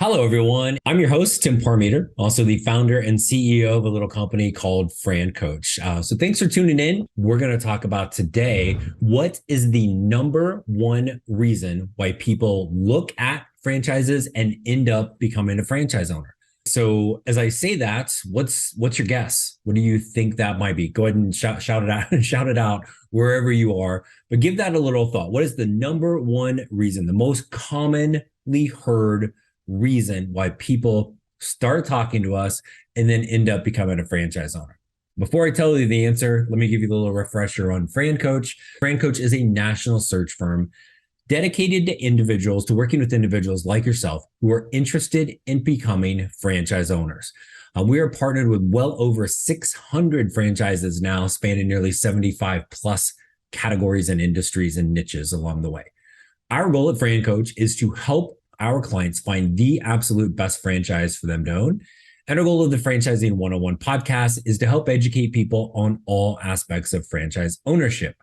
Hello, everyone. I'm your host, Tim Parmeter, also the founder and CEO of a little company called FranCoach. So thanks for tuning in. We're going to talk about today, what is the number one reason why people look at franchises and end up becoming a franchise owner? So as I say that, what's your guess? What do you think that might be? Go ahead and shout it out and shout it out wherever you are. But give that a little thought. What is the number one reason, the most commonly heard reason why people start talking to us and then end up becoming a franchise owner? Before I tell you the answer, let me give you a little refresher on FranCoach. FranCoach is a national search firm dedicated to working with individuals like yourself who are interested in becoming franchise owners. We are partnered with well over 600 franchises now, spanning nearly 75 plus categories and industries and niches along the way. Our goal at FranCoach is to help our clients find the absolute best franchise for them to own. And our goal of the Franchising 101 podcast is to help educate people on all aspects of franchise ownership.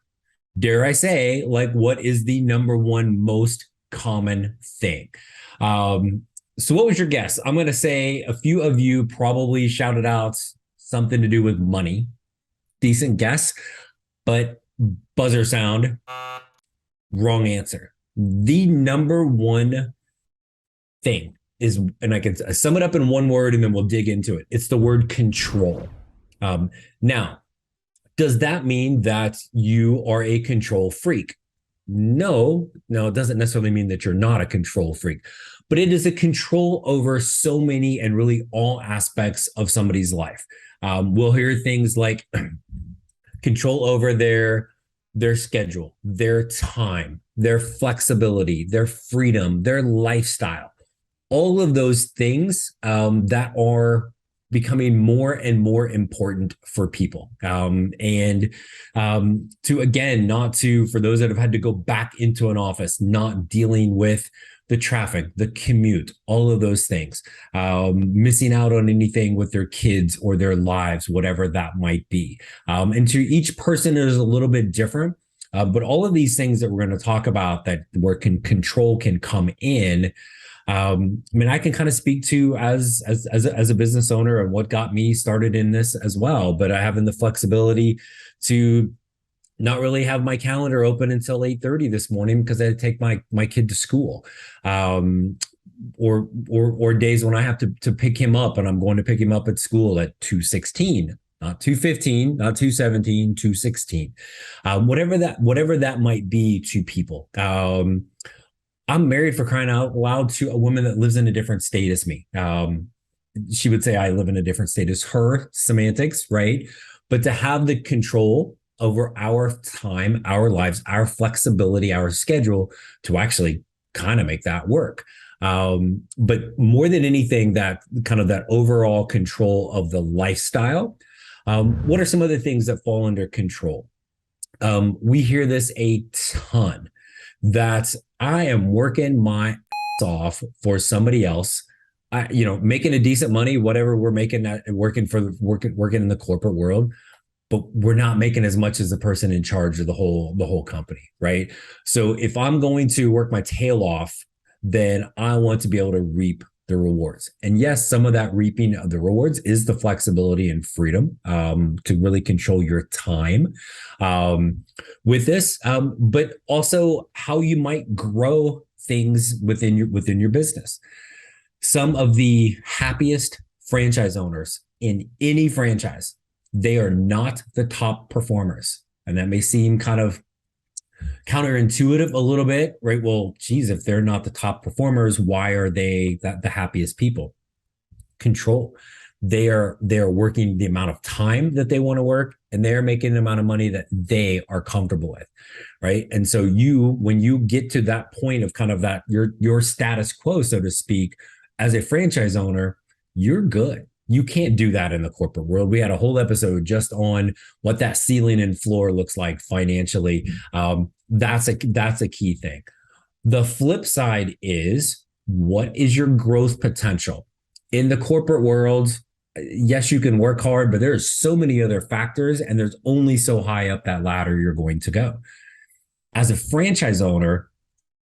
Dare I say, like, what is the number one most common thing? So what was your guess? I'm going to say a few of you probably shouted out something to do with money. Decent guess, but buzzer sound, wrong answer. The number one thing is, and I can sum it up in one word and then we'll dig into it. It's the word control. Now, does that mean that you are a control freak? No, it doesn't necessarily mean that you're not a control freak, but it is a control over so many and really all aspects of somebody's life. We'll hear things like control over their schedule, their time, their flexibility, their freedom, their lifestyle. All of those things that are becoming more and more important for people. For those that have had to go back into an office, not dealing with the traffic, the commute, all of those things, missing out on anything with their kids or their lives, whatever that might be. And to each person is a little bit different. But all of these things that we're going to talk about that where control can come in. I can kind of speak to as a business owner and what got me started in this as well. But I having the flexibility to not really have my calendar open until 8:30 this morning because I had to take my kid to school. Or days when I have to pick him up and I'm going to pick him up at school at 2:16. Not 2:15, not 2:17, 2:16. Whatever that might be to people. I'm married, for crying out loud, to a woman that lives in a different state as me. She would say I live in a different state as her, semantics, right? But to have the control over our time, our lives, our flexibility, our schedule to actually kind of make that work. But more than anything, that kind of that overall control of the lifestyle. What are some other things that fall under control? We hear this a ton, that I am working my ass off for somebody else, making a decent money, whatever we're making, working in the corporate world, but we're not making as much as the person in charge of the whole company, right? So if I'm going to work my tail off, then I want to be able to reap the rewards. And yes, some of that reaping of the rewards is the flexibility and freedom to really control your time with this, but also how you might grow things within your business. Some of the happiest franchise owners in any franchise, they are not the top performers. And that may seem kind of counterintuitive a little bit, right? Well, geez, if they're not the top performers, why are they the happiest people? Control. They are working the amount of time that they want to work, and they're making the amount of money that they are comfortable with, right? And so when you get to that point of kind of that your status quo, so to speak, as a franchise owner, you're good. You can't do that in the corporate world. We had a whole episode just on what that ceiling and floor looks like financially. That's a key thing. The flip side is, what is your growth potential? In the corporate world, yes, you can work hard, but there's so many other factors, and there's only so high up that ladder you're going to go. As a franchise owner,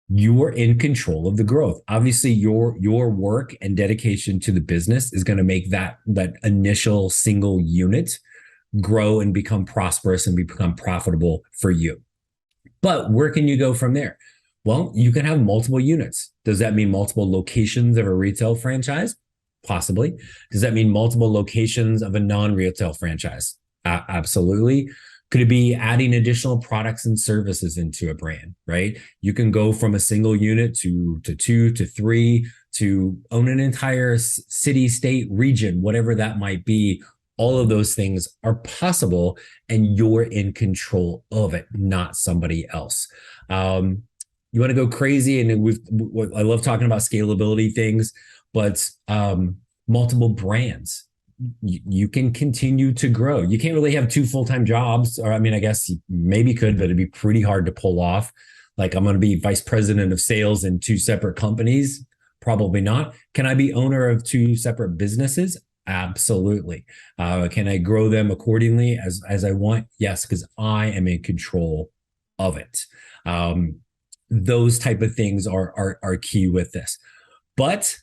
You are in control of the growth. Obviously, your work and dedication to the business is going to make that initial single unit grow and become prosperous and become profitable for you. But where can you go from there? Well, you can have multiple units. Does that mean multiple locations of a retail franchise? Possibly. Does that mean multiple locations of a non-retail franchise? Absolutely. Could it be adding additional products and services into a brand, right? You can go from a single unit to two to three to own an entire city, state, region, whatever that might be. All of those things are possible, and you're in control of it, not somebody else. You want to go crazy, and I love talking about scalability things, but multiple brands. You can continue to grow. You can't really have two full-time jobs, or I mean, I guess you maybe could, but it'd be pretty hard to pull off. Like, I'm going to be vice president of sales in two separate companies. Probably not. Can I be owner of two separate businesses? Absolutely. Can I grow them accordingly as I want? Yes, because I am in control of it. Those type of things are key with this. But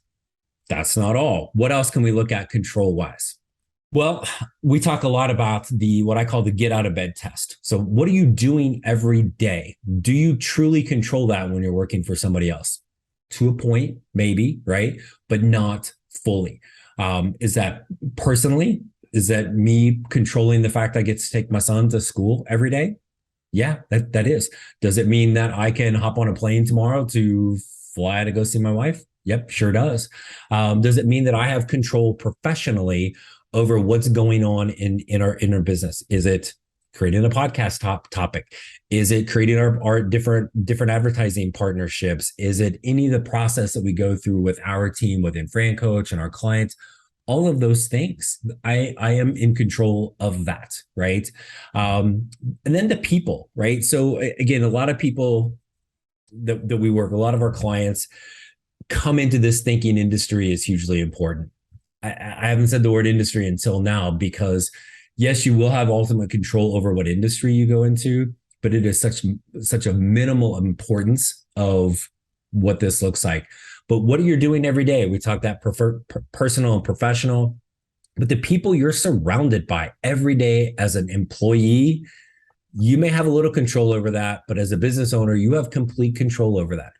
that's not all. What else can we look at control wise? Well, we talk a lot about what I call the get out of bed test. So what are you doing every day? Do you truly control that when you're working for somebody else? To a point, maybe, right? But not fully. Is that personally? Is that me controlling the fact I get to take my son to school every day? Yeah, that is. Does it mean that I can hop on a plane tomorrow to fly to go see my wife? Yep, sure does. Does it mean that I have control professionally over what's going on in our business? Is it creating a podcast topic? Is it creating our different advertising partnerships? Is it any of the process that we go through with our team within FranCoach and our clients? All of those things, I am in control of that, right? And then the people, right? So again, a lot of people that we work, a lot of our clients come into this thinking industry is hugely important. I haven't said the word industry until now because yes, you will have ultimate control over what industry you go into, but it is such a minimal importance of what this looks like. But what are you doing every day? We talk that personal and professional, but the people you're surrounded by every day as an employee, you may have a little control over that, but as a business owner, you have complete control over that.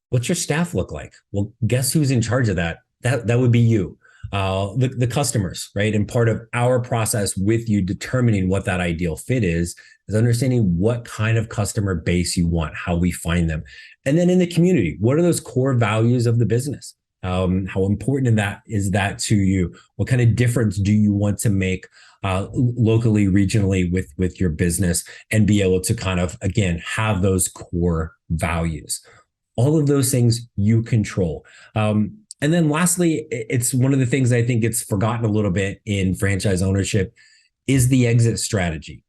What's your staff look like? Well, guess who's in charge of that? That would be you. The customers, right? And part of our process with you determining what that ideal fit is understanding what kind of customer base you want, how we find them. And then in the community, what are those core values of the business? How important is that to you? What kind of difference do you want to make locally, regionally with your business and be able to kind of, again, have those core values? All of those things you control. And then lastly, it's one of the things I think gets forgotten a little bit in franchise ownership is the exit strategy.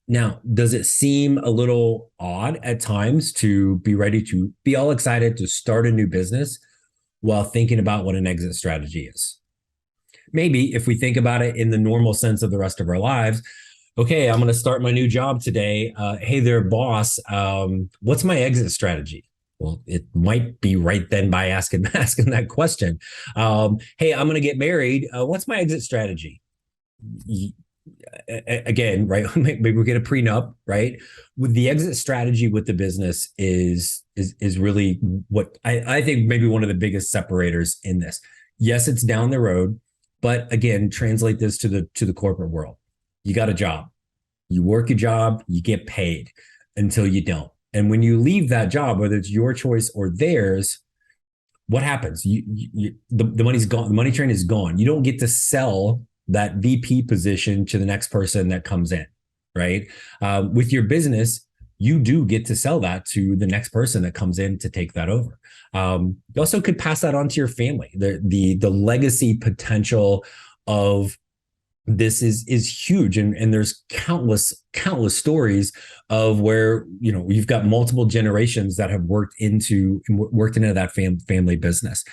Now, does it seem a little odd at times to be ready to be all excited to start a new business while thinking about what an exit strategy is? Maybe if we think about it in the normal sense of the rest of our lives, okay, I'm going to start my new job today. Hey there, boss. What's my exit strategy? Well, it might be right then by asking that question. Hey, I'm going to get married. What's my exit strategy? Again, right? Maybe we get a prenup, right? With the exit strategy with the business is really what I think maybe one of the biggest separators in this. Yes, it's down the road, but again, translate this to the corporate world. You got a job, you work a job, you get paid until you don't. And when you leave that job, whether it's your choice or theirs, what happens? The money's gone. The money train is gone. You don't get to sell that VP position to the next person that comes in, right? With your business, you do get to sell that to the next person that comes in to take that over. You also could pass that on to your family. The legacy potential of this is huge, and there's countless stories of where you've got multiple generations that have worked into that family business.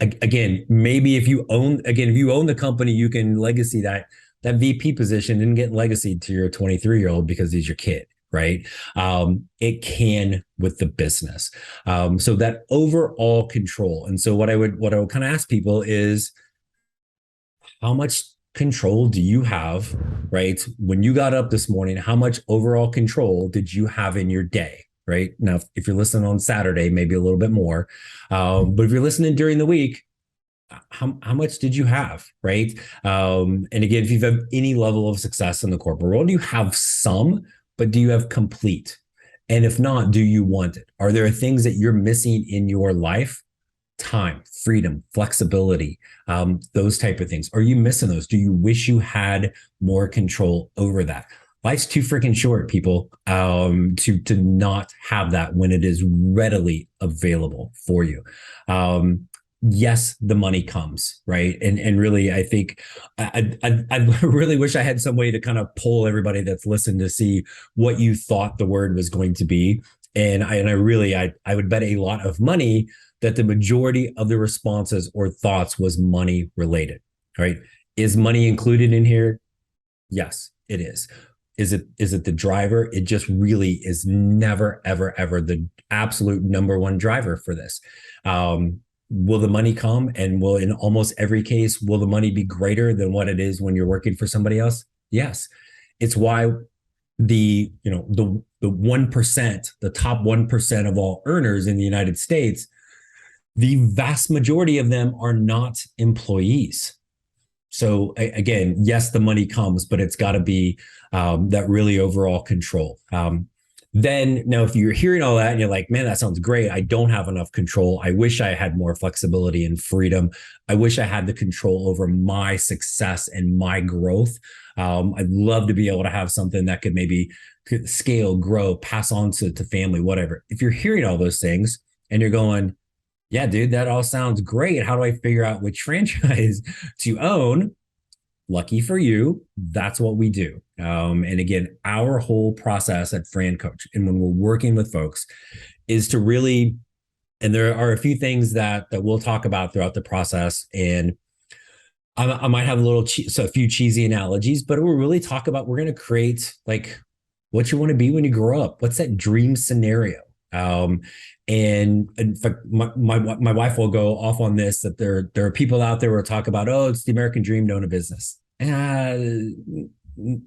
Again, maybe if you own the company, you can legacy that VP position and get legacy to your 23-year-old because he's your kid, right? It can with the business. So that overall control. And so what I would kind of ask people is, how much control do you have, right? When you got up this morning, how much overall control did you have in your day? Right now, if you're listening on Saturday, maybe a little bit more. But if you're listening during the week, how much did you have, right? And again, if you've had any level of success in the corporate world, you have some, but do you have complete? And if not, do you want it? Are there things that you're missing in your life? Time, freedom, flexibility, those type of things. Are you missing those? Do you wish you had more control over that? Life's too freaking short, people, to not have that when it is readily available for you. Yes, the money comes, right? And really, I think I really wish I had some way to kind of poll everybody that's listened to see what you thought the word was going to be. And I would bet a lot of money that the majority of the responses or thoughts was money related, right? Is money included in here? Yes, it is. Is it the driver? It just really is never, ever, ever the absolute number one driver for this. Will the money come? And will, in almost every case, will the money be greater than what it is when you're working for somebody else? Yes. It's why the 1%, the top 1% of all earners in the United States, the vast majority of them are not employees. So again, yes, the money comes, but it's got to be that really overall control. Then now, if you're hearing all that and you're like, man, that sounds great. I don't have enough control. I wish I had more flexibility and freedom. I wish I had the control over my success and my growth. I'd love to be able to have something that could maybe scale, grow, pass on to family, whatever. If you're hearing all those things and you're going, yeah, dude, that all sounds great. How do I figure out which franchise to own? Lucky for you, that's what we do. And again, our whole process at FranCoach, and when we're working with folks, is to really, and there are a few things that we'll talk about throughout the process. And I might have a few cheesy analogies, but we'll really talk about, we're going to create like what you want to be when you grow up. What's that dream scenario? And in fact, my wife will go off on this, that there are people out there who talk about, oh, it's the American dream to own a business.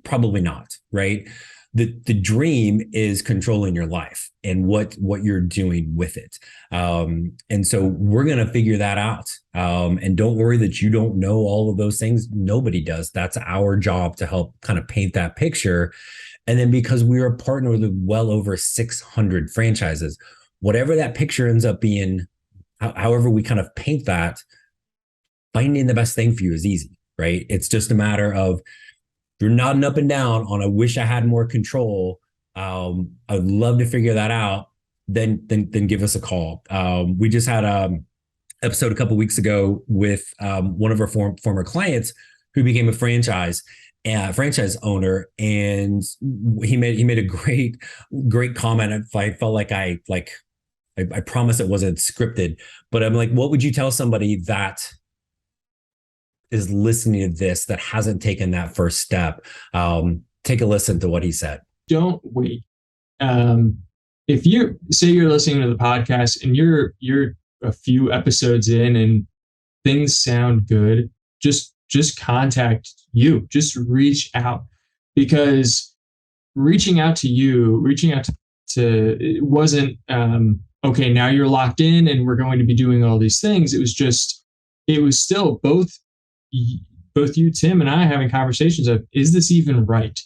Probably not, right? The dream is controlling your life and what you're doing with it. And so we're going to figure that out. And don't worry that you don't know all of those things. Nobody does. That's our job, to help kind of paint that picture. And then, because we are a partner with well over 600 franchises, whatever that picture ends up being, however we kind of paint that, finding the best thing for you is easy, right? It's just a matter of, if you're nodding up and down on, I wish I had more control, I'd love to figure that out, then give us a call. We just had an episode a couple of weeks ago with one of our former clients who became a franchise owner, and he made a great comment. I felt like I promise it wasn't scripted, but I'm like, what would you tell somebody that is listening to this that hasn't taken that first step? Take a listen to what he said. Don't wait. If you say you're listening to the podcast and you're a few episodes in and things sound good, just contact you. Just reach out, because reaching out to it wasn't okay, now you're locked in and we're going to be doing all these things. It was still both you, Tim, and I having conversations of, is this even right?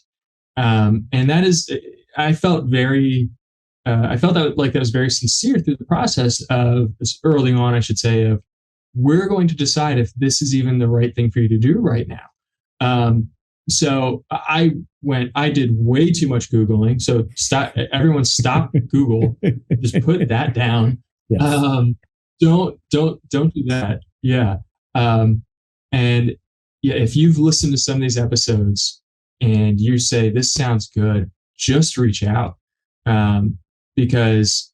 And that is, I felt that like that was very sincere through the process of early on, I should say, of, we're going to decide if this is even the right thing for you to do right now. So I did way too much Googling. So everyone stop Google, just put that down. Yes. Don't do that. Yeah. And yeah, if you've listened to some of these episodes and you say, this sounds good, just reach out. Because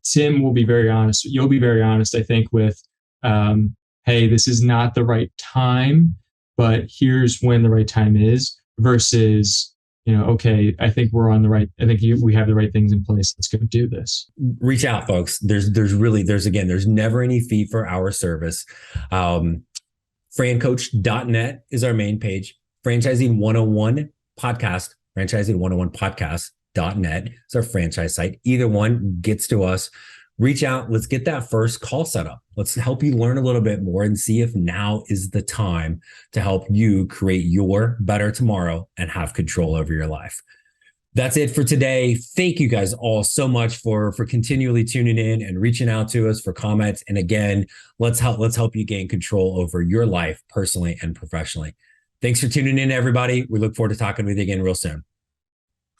Tim will be very honest. You'll be very honest, I think, with, hey, this is not the right time, but here's when the right time is, versus okay, I think we're on the right, we have the right things in place. Let's go do this. Reach out, folks. There's never any fee for our service. FranCoach.net is our main page. Franchising 101 podcast, franchising 101 podcast.net is our franchise site. Either one gets to us. Reach out. Let's get that first call set up. Let's help you learn a little bit more and see if now is the time to help you create your better tomorrow and have control over your life. That's it for today. Thank you guys all so much for continually tuning in and reaching out to us for comments. And again, let's help you gain control over your life personally and professionally. Thanks for tuning in, everybody. We look forward to talking with you again real soon.